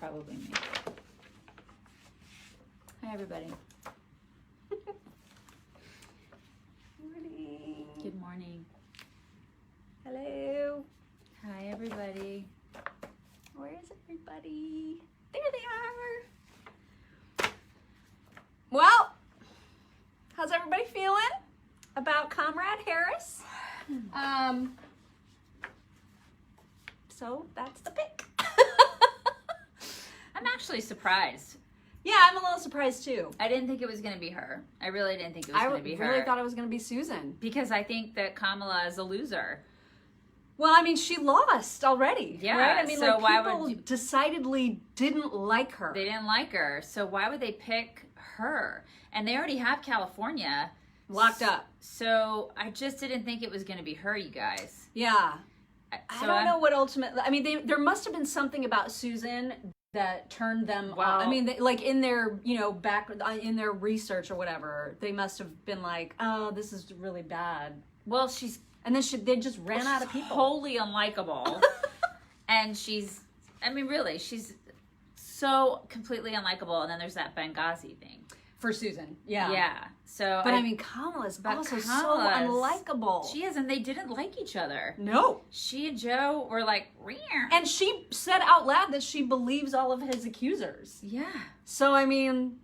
probably me. Hi, everybody. Morning. Good morning. Hello. Hi, everybody. Where is everybody? There they are. Well, how's everybody feeling about Comrade Harris? So that's the pick. I'm actually surprised. Yeah, I'm a little surprised too. I didn't think it was going to be her. I really didn't think it was going to be her. I really thought it was going to be Susan. Because I think that Kamala is a loser. Well, I mean, she lost already. Yeah, right? I mean, so like, why people would you... decidedly didn't like her. They didn't like her. So why would they pick her? And they already have California Locked up. So I just didn't think it was going to be her, you guys. Yeah. So I don't know what ultimately. I mean, there must have been something about Susan that turned them off. I mean, like in their, back in their research or whatever, they must have been like, "Oh, this is really bad." Well, she's and then they just ran out of people. Wholly unlikable, and she's so completely unlikable. And then there's that Benghazi thing for Susan. Yeah. Yeah. So, but I mean, Kamala's also so unlikable. She is, and they didn't like each other. No. She and Joe were like, Rear. And she said out loud that she believes all of his accusers. Yeah. So, I mean,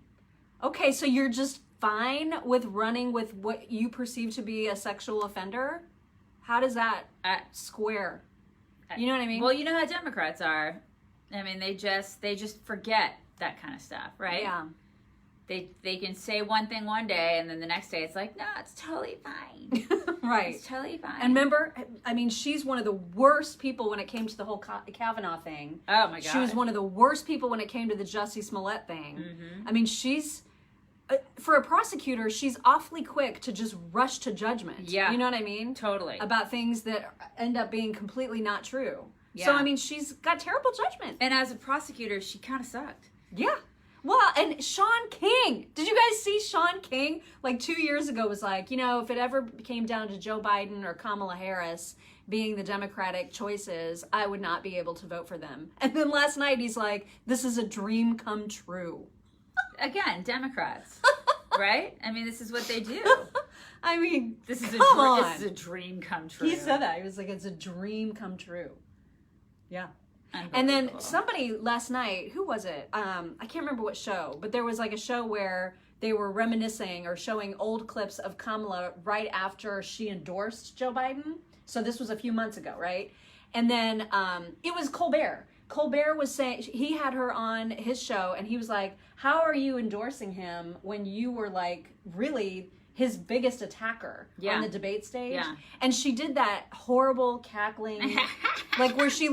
okay, so you're just fine with running with what you perceive to be a sexual offender? How does that square? You know what I mean? Well, you know how Democrats are. I mean, they just forget that kind of stuff, right? Yeah. They can say one thing one day, and then the next day it's like, no, it's totally fine. Right. It's totally fine. And remember, I mean, she's one of the worst people when it came to the whole Kavanaugh thing. Oh, my God. She was one of the worst people when it came to the Jussie Smollett thing. Mm-hmm. I mean, she's, for a prosecutor, she's awfully quick to just rush to judgment. Yeah. You know what I mean? Totally. About things that end up being completely not true. Yeah. So, I mean, she's got terrible judgment. And as a prosecutor, she kind of sucked. Yeah. Well, and Sean King. Did you guys see Sean King? Like 2 years ago was like, if it ever came down to Joe Biden or Kamala Harris being the Democratic choices, I would not be able to vote for them. And then last night he's like, this is a dream come true. Again, Democrats. Right? I mean, this is what they do. I mean, this is a dream come true. He said that. He was like, it's a dream come true. Yeah. And then somebody last night, who was it? I can't remember what show, but there was like a show where they were reminiscing or showing old clips of Kamala right after she endorsed Joe Biden. So this was a few months ago, right? And then it was Colbert. Colbert was saying, he had her on his show and he was like, how are you endorsing him when you were like really his biggest attacker on the debate stage? Yeah. And she did that horrible cackling, like where she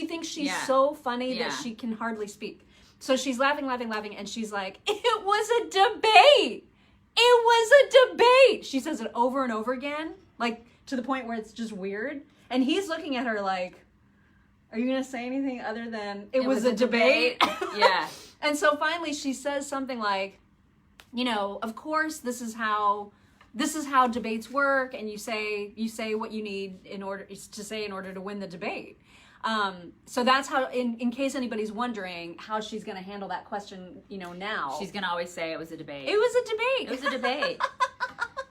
thinks she's so funny that she can hardly speak. So she's laughing, and she's like, it was a debate. It was a debate. She says it over and over again, like to the point where it's just weird. And he's looking at her like, are you going to say anything other than it was a debate? Yeah. And so finally she says something like, of course this is how debates work, and you say what you need in order to win the debate. So that's how, in case anybody's wondering how she's going to handle that question, now. She's going to always say it was a debate. It was a debate. It was a debate.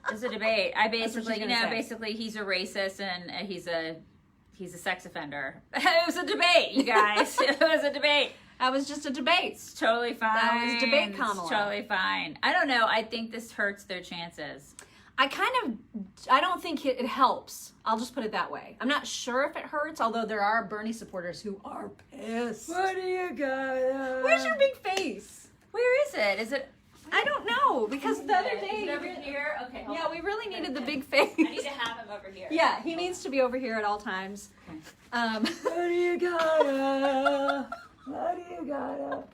It was a debate. I basically, he's a racist and he's a sex offender. It was a debate, you guys. It was a debate. That was just a debate. It's totally fine. That was debate, Kamala. It's totally fine. I don't know. I think this hurts their chances. I don't think it helps. I'll just put it that way. I'm not sure if it hurts, although there are Bernie supporters who are pissed. What do you got? Where's your big face? Where is it? Is it? I don't know, because the other day... Is it over here? Okay, hold on. We really needed the big face. I need to have him over here. Yeah, he needs to be over here at all times. Okay. What do you got? What do you got?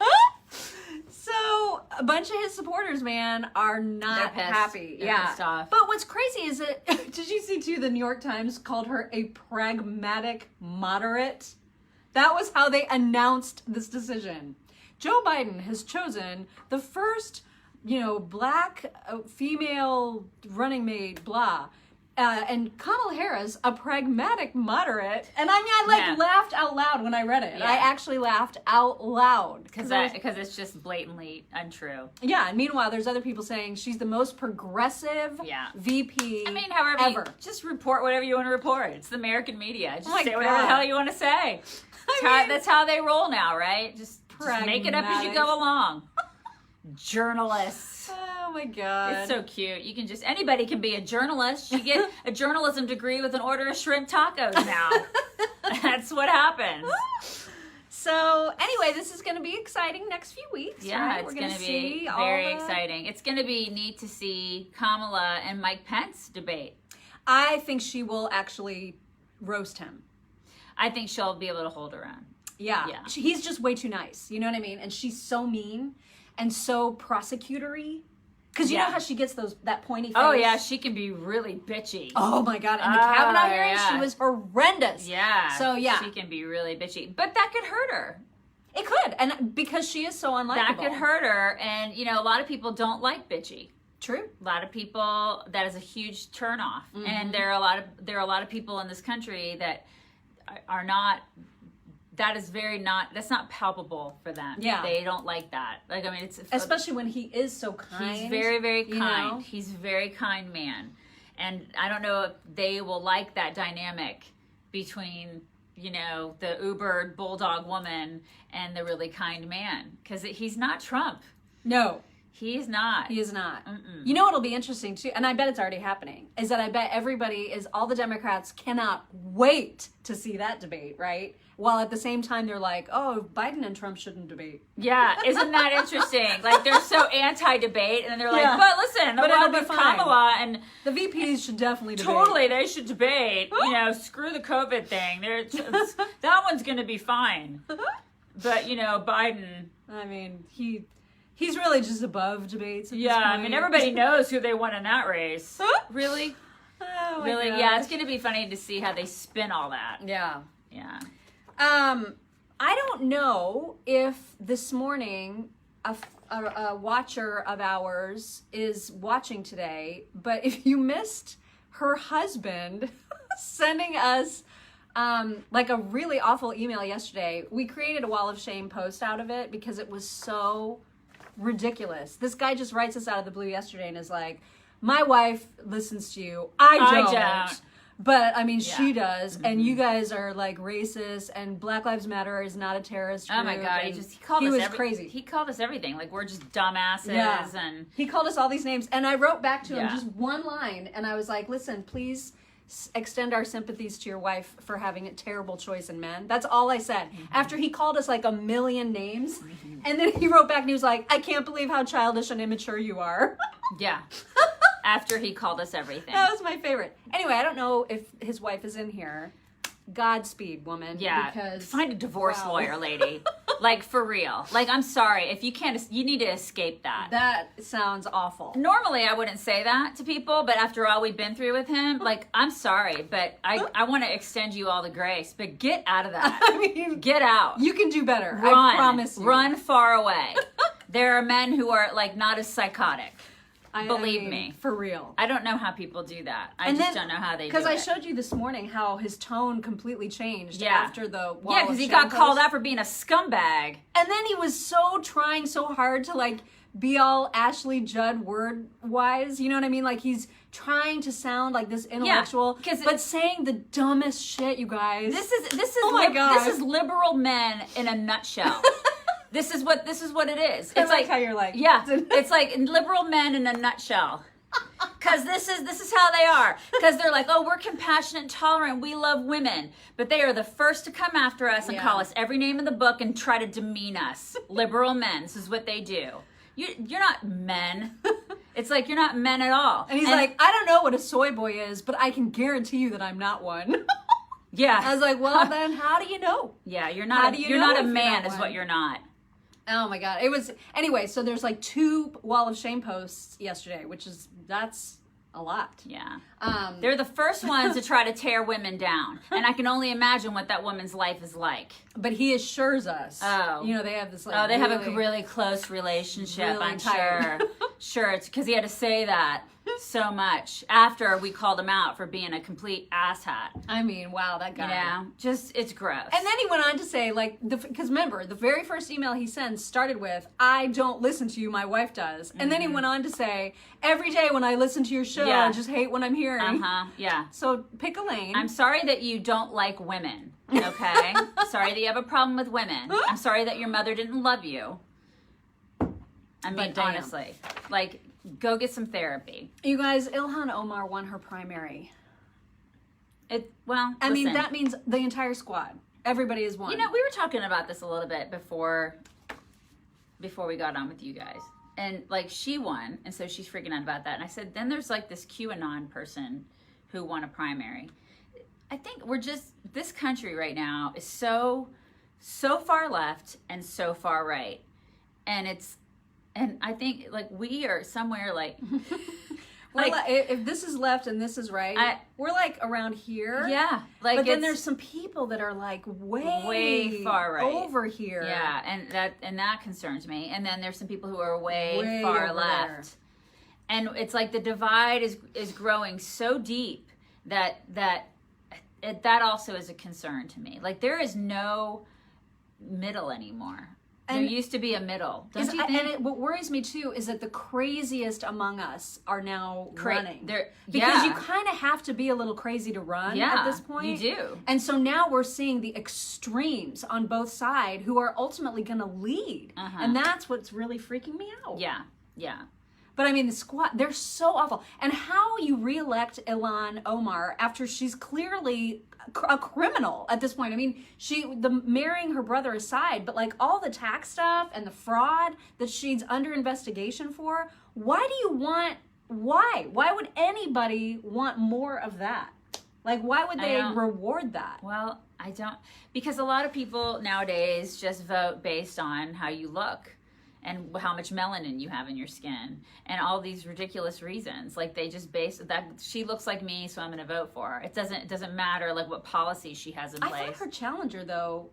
So a bunch of his supporters, man, are not happy. They're pissed off. But what's crazy is that, did you see too, the New York Times called her a pragmatic moderate? That was how they announced this decision. Joe Biden has chosen the first, black female running mate, blah. and Kamala Harris, a pragmatic moderate. And I mean, I laughed out loud when I read it. Yeah. I actually laughed out loud. Because it's just blatantly untrue. Yeah, and meanwhile, there's other people saying she's the most progressive VP ever. Just report whatever you want to report. It's the American media. Just say whatever the hell you want to say. That's how they roll now, right? Just make it up as you go along. Journalists. Oh my God. It's so cute. Anybody can be a journalist. You get a journalism degree with an order of shrimp tacos now. That's what happens. So anyway, this is going to be exciting next few weeks. Yeah, right? It's going to be very exciting. It's going to be neat to see Kamala and Mike Pence debate. I think she will actually roast him. I think she'll be able to hold her own. Yeah. He's just way too nice. You know what I mean? And she's so mean and so prosecutory. Because you know how she gets that pointy face? Oh, yeah. She can be really bitchy. Oh, my God. And the Kavanaugh hearing, she was horrendous. Yeah. So, yeah. She can be really bitchy. But that could hurt her. It could. And because she is so unlikable. That could hurt her. And, a lot of people don't like bitchy. True. A lot of people, that is a huge turnoff. Mm-hmm. And there are a lot of people in this country that are not... that's not palpable for them. Yeah. They don't like that. Like, I mean, it's... Especially when he is so kind. He's very, very kind. He's a very kind man. And I don't know if they will like that dynamic between, the uber bulldog woman and the really kind man. Because he's not Trump. No. He's not. He is not. Mm-mm. You know what'll be interesting too, and I bet it's already happening, is that I bet all the Democrats cannot wait to see that debate, right? While at the same time they're like, oh, Biden and Trump shouldn't debate. Yeah, isn't that interesting? Like, they're so anti-debate, and then they're like, but listen, the one with Kamala and... the VPs should definitely debate. Totally, they should debate. Screw the COVID thing. That one's going to be fine. But, Biden... I mean, He's really just above debates at this point. I mean, everybody knows who they won in that race. Really? Oh, my really? gosh. Yeah, it's going to be funny to see how they spin all that. Yeah. Yeah. I don't know if this morning a watcher of ours is watching today, but if you missed her husband sending us like a really awful email yesterday, we created a Wall of Shame post out of it because it was so... ridiculous. This guy just writes us out of the blue yesterday and is like, my wife listens to you. I don't. But I mean, she does. Mm-hmm. And you guys are like racist, and Black Lives Matter is not a terrorist group. Oh my God. He was crazy. He called us everything. Like, we're just dumbasses. Yeah. And he called us all these names. And I wrote back to him just one line. And I was like, listen, please extend our sympathies to your wife for having a terrible choice in men. That's all I said. Mm-hmm. After he called us like a million names. Mm-hmm. And then he wrote back and he was like, I can't believe how childish and immature you are. Yeah. After he called us everything. That was my favorite. Anyway, I don't know if his wife is in here. Godspeed, woman. Yeah. Because find a divorce lawyer, lady. Like, for real. Like, I'm sorry. If you can't, you need to escape that. That sounds awful. Normally, I wouldn't say that to people, but after all we've been through with him, like, I'm sorry, but I want to extend you all the grace, but get out of that. I mean, get out. You can do better. Run. I promise you. Run far away. There are men who are, like, not as psychotic. Believe me. For real. I don't know how people do that. I just don't know how they do it. Because I showed you this morning how his tone completely changed after the Wall because he got called out for being a scumbag. And then he was trying so hard to, like, be all Ashley Judd word-wise. You know what I mean? Like, he's trying to sound like this intellectual, but saying the dumbest shit, you guys. This is liberal men in a nutshell. This is what it is. It's like how you're like, it's like liberal men in a nutshell. Because this is how they are. Because they're like, oh, we're compassionate and tolerant. We love women. But they are the first to come after us and call us every name in the book and try to demean us. Liberal men. This is what they do. You're not men. It's like, you're not men at all. And he's like, I don't know what a soy boy is, but I can guarantee you that I'm not one. Yeah. I was like, well, then how do you know? Yeah, you're not a man is what you're not. Oh my God. It was, anyway, so there's like 2 Wall of Shame posts yesterday, that's a lot. Yeah. They're the first ones to try to tear women down. And I can only imagine what that woman's life is like. But he assures us. Oh. You know, they have this like. Oh, they have a really close relationship, really I'm tight. sure. Sure, it's because he had to say that. so much after we called him out for being a complete asshat. I mean, wow, that guy. Yeah, just it's gross. And then he went on to say, like, because remember, the very first email he sends started with, "I don't listen to you, my wife does." And then he went on to say, "Every day when I listen to your show, I just hate what I'm hearing." Yeah. So pick a lane. I'm sorry that you don't like women, okay? Sorry that you have a problem with women. I'm sorry that your mother didn't love you. I mean, honestly, like, go get some therapy. You guys, Ilhan Omar won her primary. I mean, that means the entire squad. Everybody is won. You know, we were talking about this a little bit before we got on with you guys. And, like, she won, and so she's freaking out about that. And I said, then there's, like, this QAnon person who won a primary. I think this country right now is so far left and so far right. And I think, like, we are somewhere, like... if this is left and this is right, we're like around here. Yeah. Like, but then there's some people that are like way far right over here. Yeah, and that concerns me. And then there's some people who are way far left. And it's like the divide is growing so deep that also is a concern to me. Like, there is no middle anymore. There used to be a middle. Don't you think? And what worries me too is that the craziest among us are now running. Because you kind of have to be a little crazy to run at this point. You do. And so now we're seeing the extremes on both sides who are ultimately going to lead. And that's what's really freaking me out. Yeah. But I mean, the squad, they're so awful. And how you reelect Ilhan Omar after she's clearly a criminal at this point. I mean, marrying her brother aside, but like all the tax stuff and the fraud that she's under investigation for, why would anybody want more of that? Like, why would they reward that? Well, I don't, because a lot of people nowadays just vote based on how you look and how much melanin you have in your skin and all these ridiculous reasons. Like, they just base that she looks like me, so I'm going to vote for her. It doesn't matter like what policy she has in place. I thought her challenger though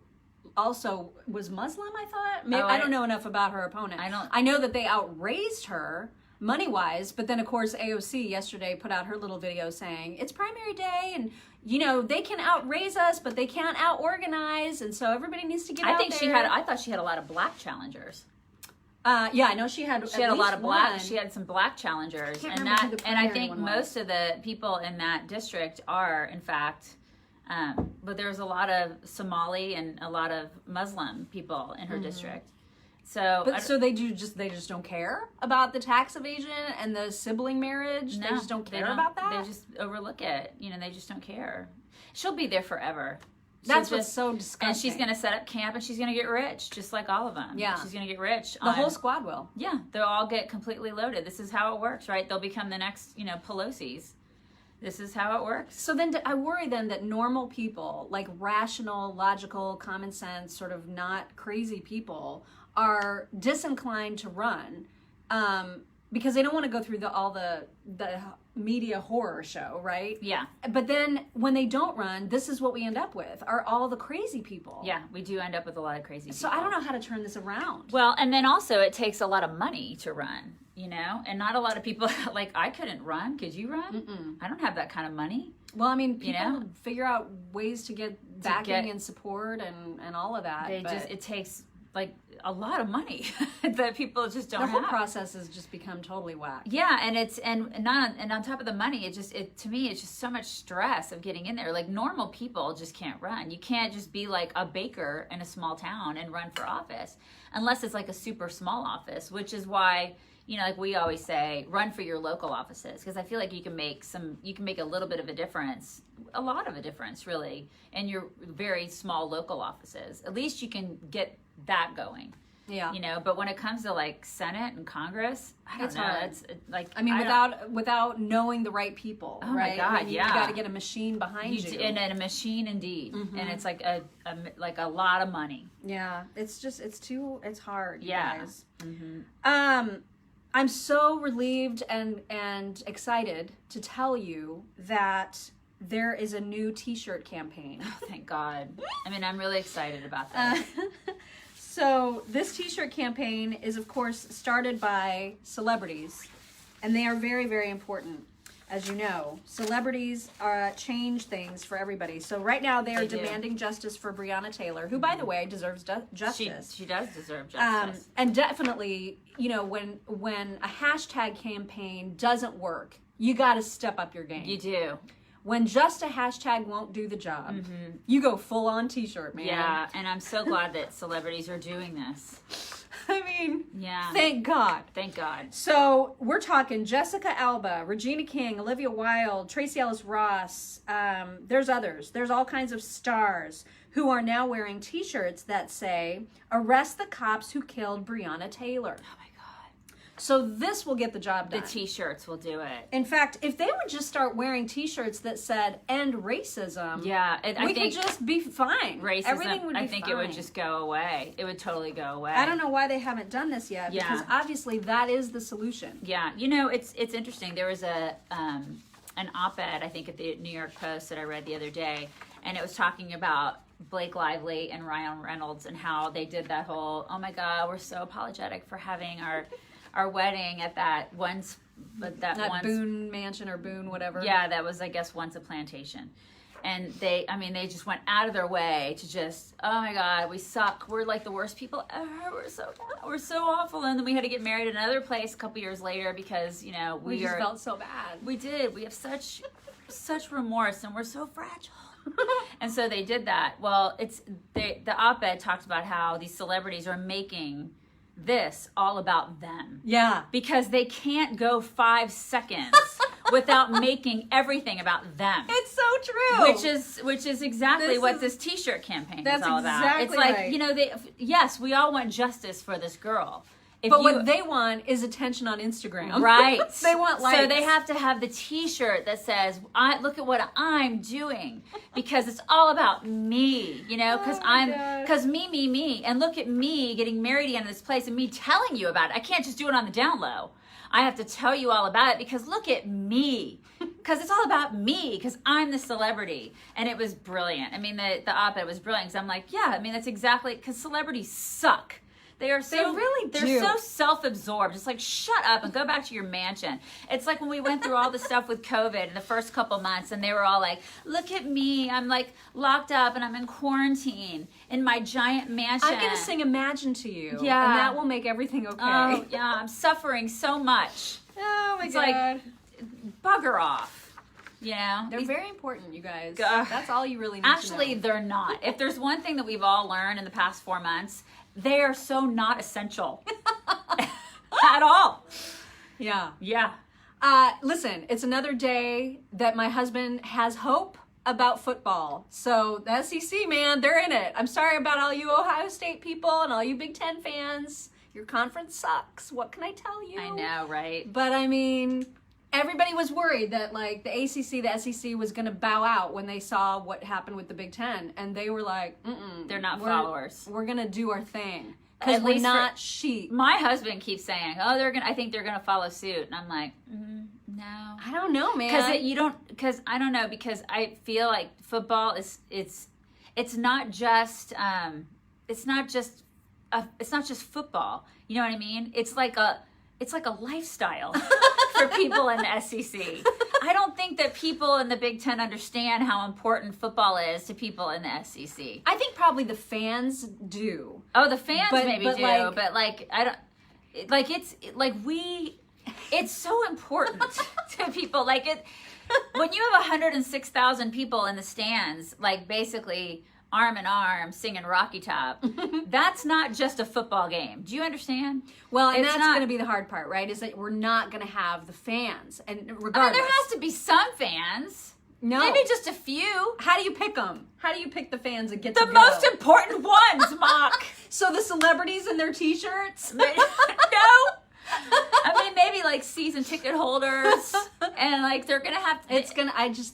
also was Muslim. I thought. Maybe, I don't know enough about her opponent. I know that they outraised her money-wise, but then of course AOC yesterday put out her little video saying it's primary day and you know they can outraise us but they can't out-organize, and so everybody needs to get out there. I thought she had a lot of black challengers. Yeah, I know she had a lot of black. She had some black challengers, and I think most of the people in that district are, in fact, but there's a lot of Somali and a lot of Muslim people in her district. So, so they just don't care about the tax evasion and the sibling marriage. No, they just don't care about that. They just overlook it. You know, they just don't care. She'll be there forever. That's what's so disgusting. And she's going to set up camp and she's going to get rich, just like all of them. Yeah. She's going to get rich. The whole squad will. Yeah. They'll all get completely loaded. This is how it works, right? They'll become the next, Pelosi's. This is how it works. So then I worry then that normal people, like rational, logical, common sense, sort of not crazy people, are disinclined to run because they don't want to go through all the media horror show, right? Yeah. But then when they don't run, this is what we end up with, are all the crazy people. Yeah, we do end up with a lot of crazy people. So I don't know how to turn this around. Well, and then also it takes a lot of money to run, and not a lot of people, like I couldn't run. Could you run? Mm-mm. I don't have that kind of money. Well, I mean, people figure out ways to get backing and support and all of that. It takes like a lot of money that people just don't have. The whole process has just become totally whack. Yeah, and on top of the money, to me it's just so much stress of getting in there. Like normal people just can't run. You can't just be like a baker in a small town and run for office unless it's like a super small office, which is why like we always say, run for your local offices, because I feel like you can make a little bit of a difference, a lot of a difference really, in your very small local offices. At least you can get that going. Yeah. But when it comes to like Senate and Congress, I don't know. Hard. It's like, I mean, without knowing the right people. Oh right? my God, you got to get a machine behind you. And a machine indeed. Mm-hmm. And it's like a lot of money. Yeah. It's hard. Yeah. You guys. Mm-hmm. I'm so relieved and excited to tell you that there is a new t-shirt campaign. Oh, thank God. I mean, I'm really excited about that. So this t-shirt campaign is, of course, started by celebrities. and they are very, very important. As you know, celebrities change things for everybody. So right now they are demanding justice for Breonna Taylor, who, by the way, deserves justice. She does deserve justice. And definitely, you know, when a hashtag campaign doesn't work, you got to step up your game. You do. When just a hashtag won't do the job, you go full on t-shirt, man. Yeah, and I'm so glad that celebrities are doing this. I mean, yeah. Thank God. Thank God. So we're talking Jessica Alba, Regina King, Olivia Wilde, Tracee Ellis Ross. There's others. There's all kinds of stars who are now wearing t-shirts that say, "Arrest the cops who killed Breonna Taylor." Oh my God. So this will get the job done. The t-shirts will do it. In fact, if they would just start wearing t-shirts that said "End Racism," we could just be fine. Racism, everything would be I think fine. It would just go away. It would totally go away. I don't know why they haven't done this yet, because obviously that is the solution. Yeah, you know, it's interesting. There was an op-ed, I think, at the New York Post that I read the other day, and it was talking about Blake Lively and Ryan Reynolds and how they did that whole, oh my God, we're so apologetic for having our wedding at that Boone Mansion or Boone whatever. Yeah, that was, I guess, once a plantation. And they just went out of their way to just, oh my God, we suck. We're like the worst people ever. We're so awful. And then we had to get married in another place a couple years later because, you know, we just felt so bad. We did. We have such remorse, and we're so fragile. And so they did that. Well, the op-ed talked about how these celebrities are making this all about them. Yeah. Because they can't go 5 seconds without making everything about them. It's so true. Which is exactly what this t-shirt campaign is all about. Exactly it's like, right. you know, yes, we all want justice for this girl. What they want is attention on Instagram. Right. They want likes. So they have to have the t-shirt that says, look at what I'm doing, because it's all about me, you know, because me. And look at me getting married again in this place and me telling you about it. I can't just do it on the down low. I have to tell you all about it because look at me. Because it's all about me, because I'm the celebrity. And it was brilliant. I mean, the op-ed was brilliant because I'm like, yeah, I mean, that's exactly, because celebrities suck. They're so self-absorbed. It's like, shut up and go back to your mansion. It's like when we went through all the stuff with COVID in the first couple months, and they were all like, look at me. I'm like locked up and I'm in quarantine in my giant mansion. I'm going to sing Imagine to you. Yeah. And that will make everything okay. Oh, yeah. I'm suffering so much. Oh, my it's God. Like, bugger off. You know? They're very important, you guys. Ugh. That's all you really need Actually, to know. they're not. If there's one thing that we've all learned in the past 4 months, they are so not essential at all. Yeah. Yeah. Listen, it's another day that my husband has hope about football. So the SEC, man, they're in it. I'm sorry about all you Ohio State people and all you Big Ten fans. Your conference sucks. What can I tell you? I know, right? But I mean, everybody was worried that like the ACC, the SEC was going to bow out when they saw what happened with the Big Ten, and they were like, they're not followers. We're going to do our thing because we're not sheep. My husband keeps saying, "Oh, I think they're going to follow suit," and I'm like, no, I don't know, man. Because I don't know, because I feel like football it's not just football. You know what I mean? It's like a lifestyle for people in the SEC. I don't think that people in the Big Ten understand how important football is to people in the SEC. I think probably the fans do. Oh, the fans maybe do, like, but like I don't. Like it's so important to people. Like it, when you have 106,000 people in the stands, like basically arm in arm singing Rocky Top, that's not just a football game. Do you understand? Well, and that's going to be the hard part, right? Is that we're not going to have the fans, and regardless, there has to be some fans. No, maybe just a few. How do you pick them? How do you pick the fans that get the to most go? important ones, Mock? So the celebrities in their t-shirts? No. I mean, maybe like season ticket holders, and like they're gonna have to.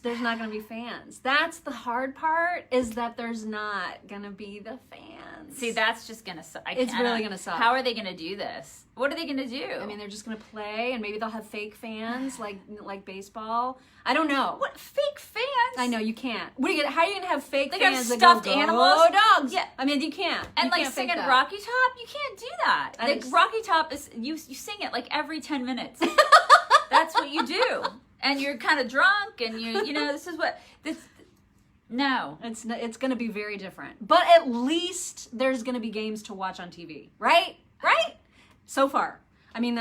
There's not gonna be fans. That's the hard part, is that there's not gonna be the fans. See, that's just gonna suck. It's really gonna suck. How are they gonna do this? What are they gonna do? I mean, they're just gonna play, and maybe they'll have fake fans, like baseball. I don't know. What, fake fans? I know you can't. How are you gonna have fake they fans? Got stuffed animals. Oh, dogs! Yeah, I mean, you can't. And you like singing Rocky Top, you can't do that. Like Rocky Top is you sing it like every 10 minutes. what you do. And you're kind of drunk, and you know, this is what this. No, it's going to be very different. But at least there's going to be games to watch on TV, right? Right? So far, I mean,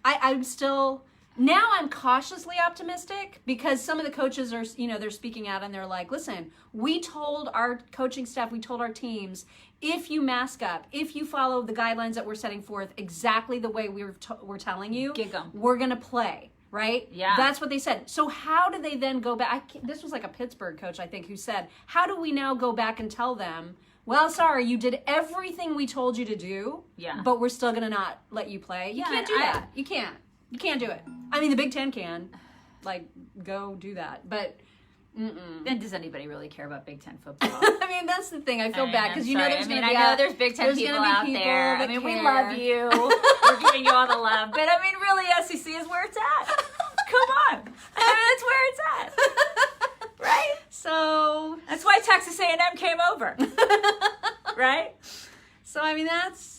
I'm still. Now I'm cautiously optimistic because some of the coaches are, they're speaking out and they're like, listen, we told our coaching staff, we told our teams, if you mask up, if you follow the guidelines that we're setting forth exactly the way we're telling you, Gig 'em. we're going to play, right? Yeah. That's what they said. So how do they then go back? This was like a Pittsburgh coach, I think, who said, how do we now go back and tell them, well, sorry, you did everything we told you to do, but we're still going to not let you play? You can't do that. You can't. You can't do it. I mean, the Big Ten can, go do that. But, Then does anybody really care about Big Ten football? I mean, that's the thing. I feel bad because there's going to be. I know there's Big Ten people out there. I mean, we love you. We're giving you all the love, but I mean, really, SEC is where it's at. Come on, I mean, that's where it's at, right? So that's why Texas A&M came over, right? So I mean, that's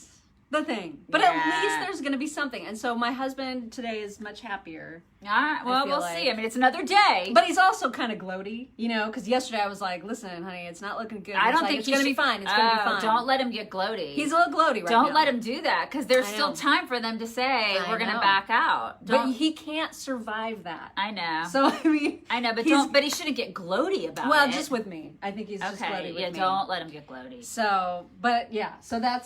the thing. But at least there's going to be something. And so my husband today is much happier. All right. Well, we'll see. I mean, it's another day. But he's also kind of gloaty, because yesterday I was like, listen, honey, it's not looking good. I don't think it's going to be fine. It's going to be fine. Don't let him get gloaty. He's a little gloaty right now. Don't let him do that because there's still time for them to say, we're going to back out. But he can't survive that. I know. So, I mean. I know, but he shouldn't get gloaty about it. Well, just with me. I think he's just gloaty with me. Yeah, don't let him get gloaty. So, but yeah. So that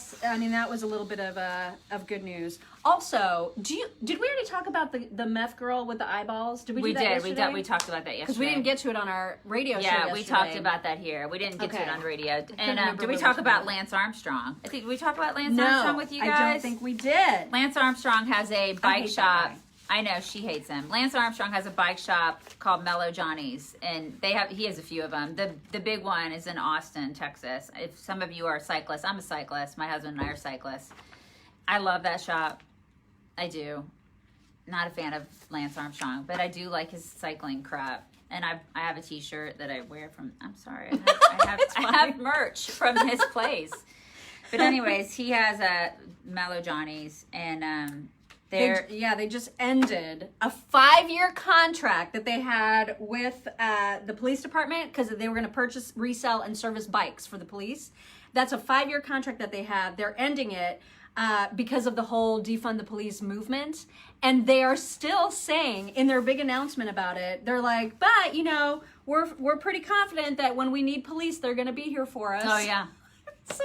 was a little bit of good news. Also, did we already talk about the meth girl with the eyeballs? Did we do that yesterday? We talked about that yesterday. Because we didn't get to it on our radio show yesterday. Yeah, we talked about that here. We didn't get to it on the radio. And did we talk about Lance Armstrong? Did we talk about Lance Armstrong with you guys? I don't think we did. Lance Armstrong has a bike shop. I know, she hates him. Lance Armstrong has a bike shop called Mellow Johnny's, and he has a few of them. The big one is in Austin, Texas. If some of you are cyclists, I'm a cyclist. My husband and I are cyclists. I love that shop. I do. Not a fan of Lance Armstrong, but I do like his cycling crap. And I have a T-shirt that I wear from. I'm sorry, I have merch from his place. But anyways, he has a Mellow Johnny's, and they just ended a 5-year contract that they had with the police department because they were going to purchase, resell, and service bikes for the police. That's a 5-year contract that they have. They're ending it. Because of the whole defund the police movement. And they are still saying in their big announcement about it, they're like, but, we're pretty confident that when we need police, they're going to be here for us. Oh, yeah. So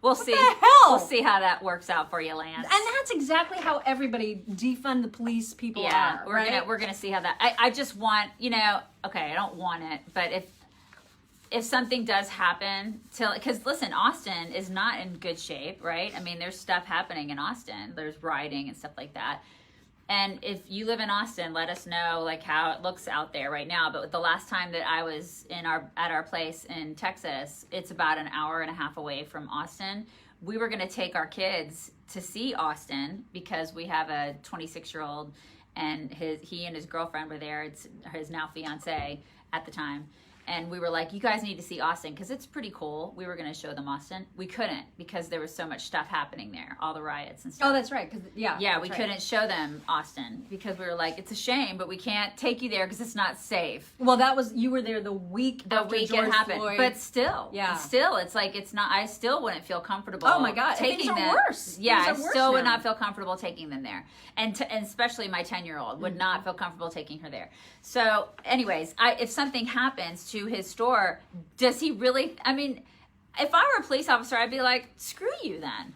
We'll what see. The hell? We'll see how that works out for you, Lance. And that's exactly how everybody defund the police people are. We're gonna see how that. I just want okay. I don't want it, but if something does happen, because listen, Austin is not in good shape, right? I mean, there's stuff happening in Austin. There's rioting and stuff like that. And if you live in Austin, let us know how it looks out there right now. But the last time that I was at our place in Texas, it's about an hour and a half away from Austin. We were going to take our kids to see Austin because we have a 26-year-old, and he and his girlfriend were there. It's his now fiance at the time. And we were like, you guys need to see Austin because it's pretty cool. We were going to show them Austin. We couldn't because there was so much stuff happening there, all the riots and stuff. Oh, that's right. We couldn't show them Austin because we were like, it's a shame, but we can't take you there because it's not safe. Well, you were there the week after George it happened. Floyd. But still, it's like it's not. I still wouldn't feel comfortable. Oh my God, taking things are worse. Yeah, things I still would not feel comfortable taking them there, and especially my 10-year-old would not feel comfortable taking her there. So, anyways, if something happens to his store, does he really? I mean, if I were a police officer, I'd be like, screw you then.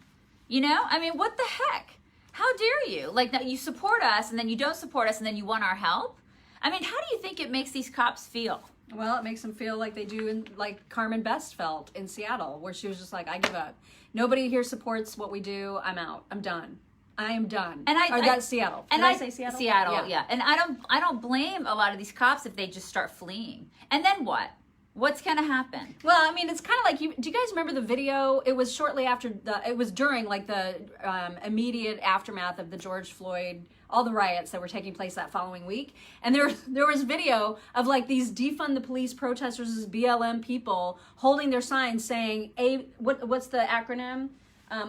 I mean, what the heck? How dare you? That you support us and then you don't support us and then you want our help? I mean, how do you think it makes these cops feel? Well, it makes them feel like they do like Carmen Best felt in Seattle, where she was just like, I give up. Nobody here supports what we do. I'm out. I'm done. I am done. And that's Seattle. Did I say Seattle? Seattle, yeah. And I don't blame a lot of these cops if they just start fleeing. And then what? What's going to happen? Well, I mean, it's kind of like do you guys remember the video? It was shortly after it was during the immediate aftermath of the George Floyd, all the riots that were taking place that following week. And there was video of these defund the police protesters, BLM people holding their signs saying, what's the acronym?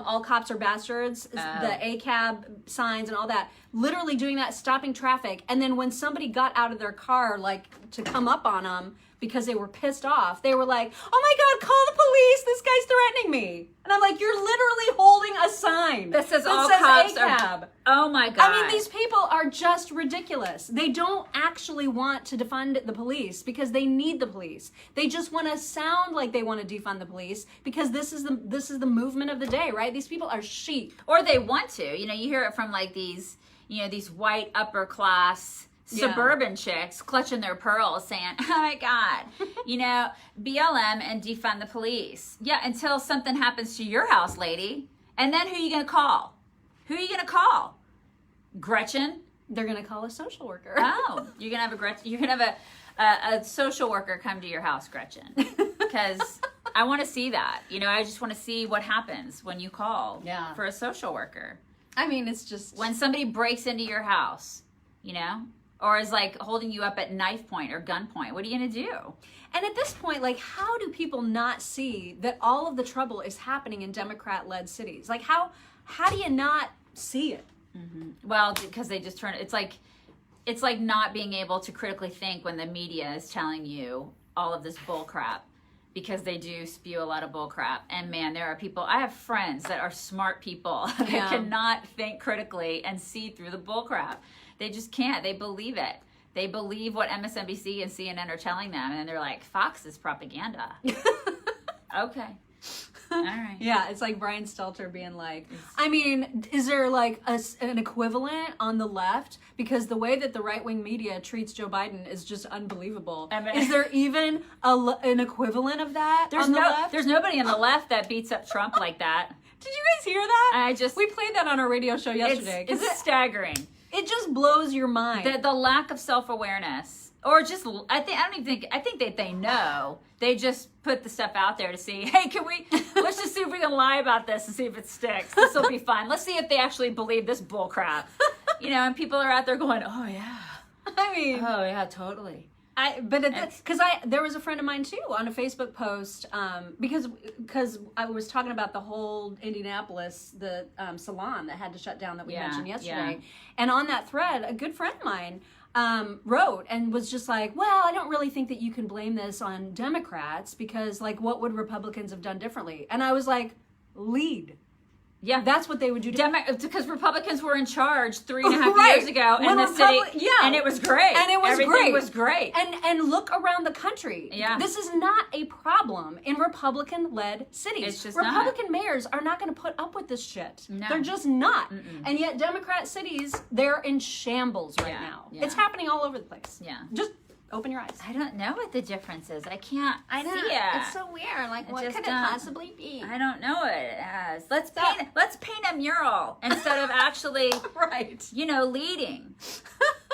all cops are bastards, the ACAB signs and all that, literally doing that, stopping traffic. And then when somebody got out of their car, like to come up on them because they were pissed off, they were like, oh my God, call the police. This guy's threatening me. And I'm like, you're literally holding a sign that says all cops ACAB. are. Oh my God. I mean, these people are just ridiculous. They don't actually want to defund the police because they need the police. They just want to sound like they want to defund the police because this is the movement of the day, right? These people are sheep. Or they want to. You know, you hear it from like these, you know, these white upper class suburban chicks clutching their pearls saying, oh my God, you know, BLM and defund the police. Yeah, until something happens to your house, lady. And then who are you going to call? Who are you going to call? Gretchen? They're going to call a social worker. Oh, you're going to have a Gretchen. You're going to have a social worker come to your house, Gretchen. Because I want to see that. You know, I just want to see what happens when you call for a social worker. I mean, it's just... When somebody breaks into your house, you know? Or is like holding you up at knife point or gun point. What are you going to do? And at this point, like, how do people not see that all of the trouble is happening in Democrat-led cities? Like, how do you not see it? Mm-hmm. Well, because they just turn it. It's like not being able to critically think when the media is telling you all of this bull crap, because they do spew a lot of bull crap. And man, there are people, I have friends that are smart people that cannot think critically and see through the bull crap. They just can't. They believe it. They believe what MSNBC and CNN are telling them, and they're like, Fox is propaganda. Okay. All right. Yeah, it's like Brian Stelter being like, I mean, is there like an equivalent on the left? Because the way that the right-wing media treats Joe Biden is just unbelievable. I mean, is there even an equivalent of that on the left? There's nobody on the left that beats up Trump like that. Did you guys hear that? We played that on our radio show yesterday. It's staggering. It just blows your mind. The lack of self-awareness. Or just, I think that they know. They just put the stuff out there to see, hey, let's just see if we can lie about this and see if it sticks. This will be fun. Let's see if they actually believe this bull crap. You know, and people are out there going, oh yeah. I mean. Oh yeah, totally. There was a friend of mine too on a Facebook post because I was talking about the whole Indianapolis the salon that had to shut down that we mentioned yesterday, and on that thread, a good friend of mine wrote and was just like, well, I don't really think that you can blame this on Democrats because like what would Republicans have done differently? And I was like, lead. Yeah, that's what they would do. Because Republicans were in charge 3.5 years ago in the city, and it was great. And it was Everything was great. And look around the country. Yeah. This is not a problem in Republican-led cities. It's just Republican mayors are not going to put up with this shit. No. They're just not. Mm-mm. And yet Democrat cities, they're in shambles right now. Yeah. It's happening all over the place. Yeah. Just open your eyes. I don't know what the difference is. I can't see it. It's so weird. Like, what could it possibly be? I don't know what it has. Let's paint a mural instead of actually, leading.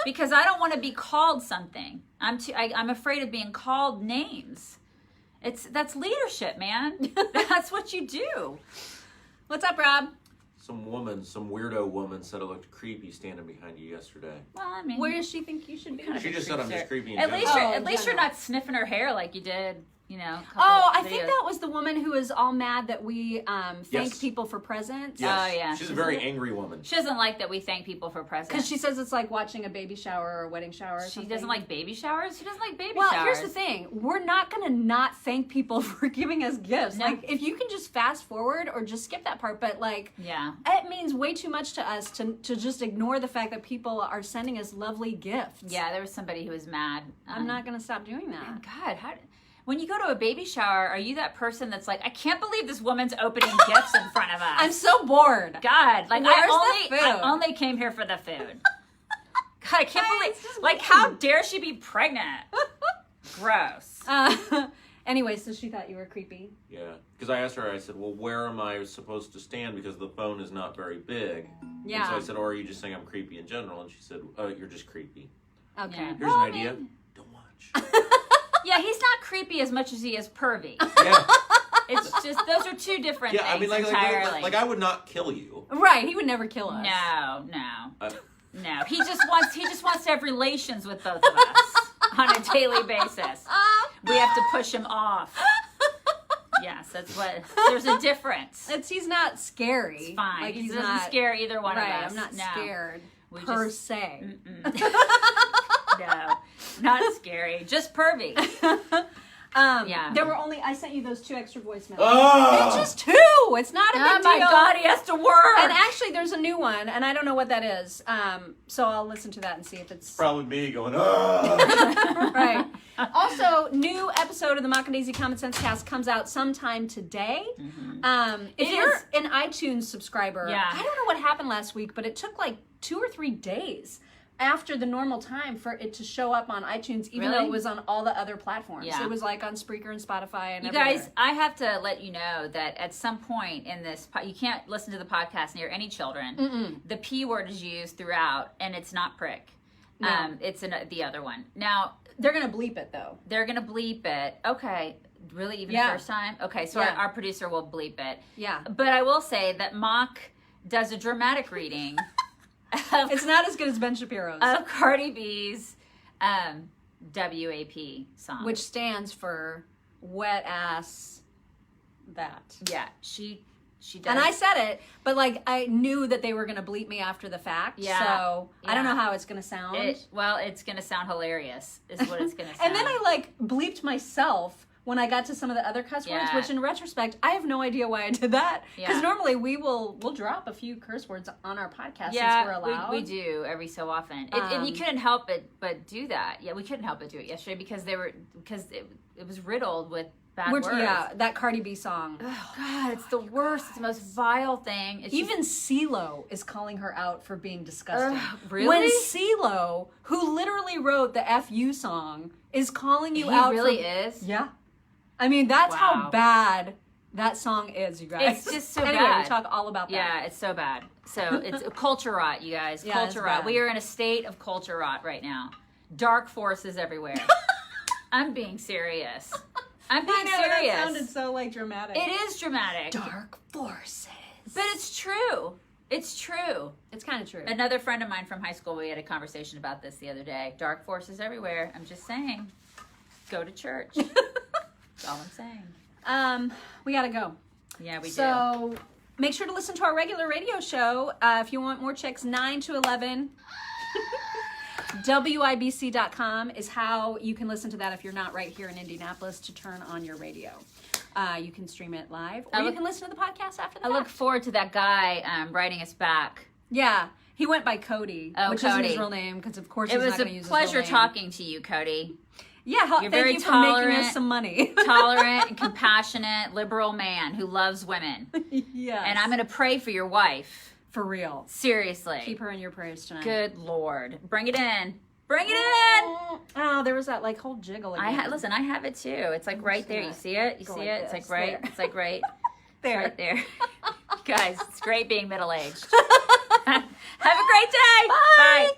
Because I don't want to be called something. I'm afraid of being called names. That's leadership, man. That's what you do. What's up, Rob? Some weirdo woman said it looked creepy standing behind you yesterday. Well, I mean, where does she think you should be? She just said I'm just creepy. At least you're not sniffing her hair like you did. You know. I think that was the woman who was all mad that we thank people for presents. Yes. Oh yeah, she's a very angry woman. She doesn't like that we thank people for presents because she says it's like watching a baby shower or a wedding shower. Or she doesn't like baby showers. She doesn't like baby showers. Well, here's the thing: we're not going to not thank people for giving us gifts. No. Like if you can just fast forward or just skip that part, but like it means way too much to us to just ignore the fact that people are sending us lovely gifts. Yeah, there was somebody who was mad. I'm not going to stop doing that. God, when you go to a baby shower, are you that person that's like, I can't believe this woman's opening gifts in front of us? I'm so bored. God, like I only came here for the food. God, I can't believe, like, how dare she be pregnant? Gross. Anyway, so she thought you were creepy. Yeah, because I asked her, I said, well, where am I supposed to stand because the phone is not very big? Yeah. And so I said, or are you just saying I'm creepy in general? And she said, you're just creepy. Okay. Yeah. Here's an idea. Don't watch. Yeah, he's not creepy as much as he is pervy. Yeah. It's just, those are two different things. I mean, like I would not kill you. Right, he would never kill us. No. He just wants to have relations with both of us on a daily basis. We have to push him off. Yes, that's what. There's a difference. He's not scary. It's fine. Like, He he's doesn't not scare either one right. of us. I'm not No. scared We per just- se. No, not scary. Just pervy. Yeah. There were only. I sent you those 2 extra voicemails. Ah! It's just 2. It's not a big Oh deal. my God, he has to work. And actually, there's a new one, and I don't know what that is. So I'll listen to that and see if it's Probably me going, ah! right. Also, new episode of the Mock and Daisy Common Sense Cast comes out sometime today. If It you're is- an iTunes subscriber, Yeah. I don't know what happened last week, but it took like 2 or 3 days after the normal time for it to show up on iTunes, even though Really? it was on all the other platforms. Yeah. It was like on Spreaker and Spotify and You everywhere. guys, I have to let you know that at some point in this, you can't listen to the podcast near any children. The P word is used throughout, and it's not prick. No. It's the other one. Now, They're going to bleep it, though. they're going to bleep it. Okay. Really? Even Yeah. the first time? Okay, so Yeah. our producer will bleep it. Yeah. But I will say that Mock does a dramatic reading of, It's not as good as Ben Shapiro's, of Cardi B's WAP song. which stands for wet ass that. yeah, she does. And I said it, but like I knew that they were going to bleep me after the fact. Yeah. So I don't Yeah. know how it's going to sound. It's going to sound hilarious, is what it's going to sound. And then I like bleeped myself when I got to some of the other cuss words, Yeah. which in retrospect, I have no idea why I did that. Because Yeah. normally we'll drop a few curse words on our podcast since we're allowed. we do every so often. And you couldn't help but do that. Yeah, we couldn't help but do it yesterday because it was riddled with bad words. Yeah, that Cardi B song. Oh, God, it's the worst. It's the most vile thing. It's Even CeeLo is calling her out for being disgusting. Ugh, really? When CeeLo, who literally wrote the FU song, is calling you he out really for... is. Yeah. I mean, that's Wow. how bad that song is, you guys. It's just so anyway, bad. we talk all about that. Yeah, it's so bad. So it's culture rot, you guys. Yeah, it's Culture rot. bad. We are in a state of culture rot right now. Dark forces everywhere. I'm being serious. I'm being I know, serious. that sounded so, like, dramatic. It is dramatic. Dark forces. But it's true. It's true. It's kind of true. Another friend of mine from high school, we had a conversation about this the other day. Dark forces everywhere. I'm just saying. Go to church. That's all I'm saying. We gotta go. Yeah, we do. So make sure to listen to our regular radio show if you want more chicks. 9 to 11. WIBC.com is how you can listen to that if you're not right here in Indianapolis to turn on your radio. You can stream it live, or you can listen to the podcast after the I look fact. forward to that guy writing us back. Yeah, he went by Cody, Oh, which isn't Cody. his real name because of course It he's was not a going to use his real pleasure name. talking to you, Cody. Yeah, You're thank very you for making tolerant. us some money. Tolerant and compassionate, liberal man who loves women. Yes. And I'm going to pray for your wife. for real. Seriously. Keep her in your prayers tonight. Good Lord. Bring it in. Bring it in. Oh, there was that like whole jiggle again. Listen, I have it too. It's like right there. You see it? You go see like it? It's this. like right. There. It's like right. there. Right there. Guys, it's great being middle aged. Have a great day. Bye. Bye.